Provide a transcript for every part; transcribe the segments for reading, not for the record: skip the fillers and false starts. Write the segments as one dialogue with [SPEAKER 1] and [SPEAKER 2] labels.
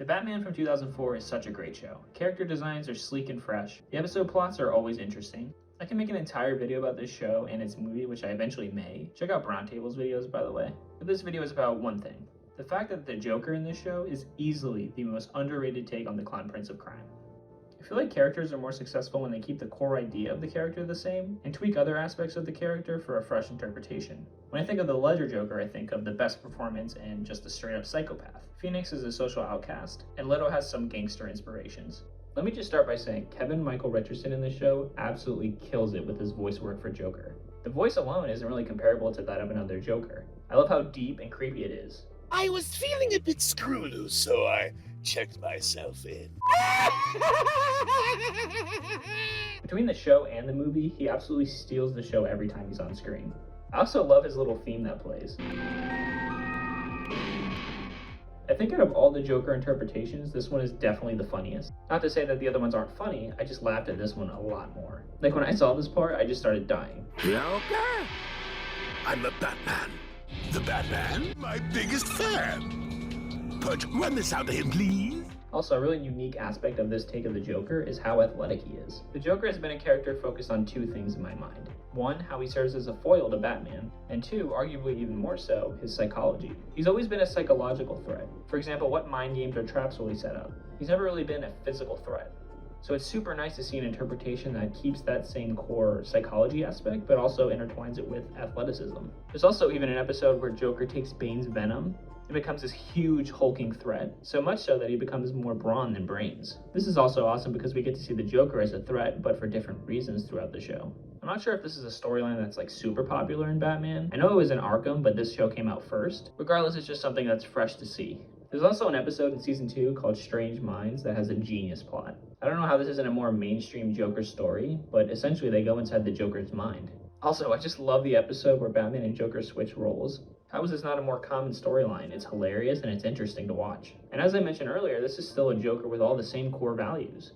[SPEAKER 1] The Batman from 2004 is such a great show. Character designs are sleek and fresh. The episode plots are always interesting. I can make an entire video about this show and its movie, which I eventually may. Check out Brown Table's videos, by the way. But this video is about one thing. The fact that the Joker in this show is easily the most underrated take on the Clown Prince of Crime. I feel like characters are more successful when they keep the core idea of the character the same and tweak other aspects of the character for a fresh interpretation. When I think of the Ledger Joker, I think of the best performance and just a straight up psychopath. Phoenix is a social outcast, and Leto has some gangster inspirations. Let me just start by saying Kevin Michael Richardson in this show absolutely kills it with his voice work for Joker. The voice alone isn't really comparable to that of another Joker. I love how deep and creepy it is.
[SPEAKER 2] I was feeling a bit screw loose, so I checked myself in.
[SPEAKER 1] Between the show and the movie, he absolutely steals the show every time he's on screen. I also love his little theme that plays. I think out of all the Joker interpretations, this one is definitely the funniest. Not to say that the other ones aren't funny, I just laughed at this one a lot more. Like when I saw this part, I just started dying.
[SPEAKER 2] Joker? I'm the Batman. The Batman? My biggest fan. Pudge, run this out to him, please.
[SPEAKER 1] Also, a really unique aspect of this take of the Joker is how athletic he is. The Joker has been a character focused on two things in my mind. One, how he serves as a foil to Batman, and two, arguably even more so, his psychology. He's always been a psychological threat. For example, what mind games or traps will he set up? He's never really been a physical threat. So it's super nice to see an interpretation that keeps that same core psychology aspect, but also intertwines it with athleticism. There's also even an episode where Joker takes Bane's venom and becomes this huge hulking threat, so much so that he becomes more brawn than brains. This is also awesome because we get to see the Joker as a threat, but for different reasons throughout the show. I'm not sure if this is a storyline that's like super popular in Batman. I know it was in Arkham, but this show came out first. Regardless, it's just something that's fresh to see. There's also an episode in season 2 called Strange Minds that has a genius plot. I don't know how this isn't a more mainstream Joker story, but essentially they go inside the Joker's mind. Also, I just love the episode where Batman and Joker switch roles. How is this not a more common storyline? It's hilarious and it's interesting to watch. And as I mentioned earlier, this is still a Joker with all the same core values.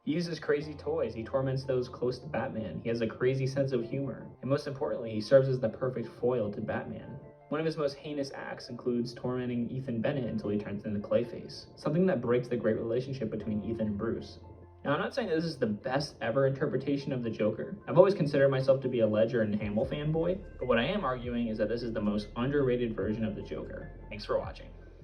[SPEAKER 1] He uses crazy toys, he torments those close to Batman, he has a crazy sense of humor, and most importantly, he serves as the perfect foil to Batman. One of his most heinous acts includes tormenting Ethan Bennett until he turns into Clayface, something that breaks the great relationship between Ethan and Bruce. Now, I'm not saying that this is the best ever interpretation of the Joker. I've always considered myself to be a Ledger and Hamill fanboy, but what I am arguing is that this is the most underrated version of the Joker. Thanks for watching.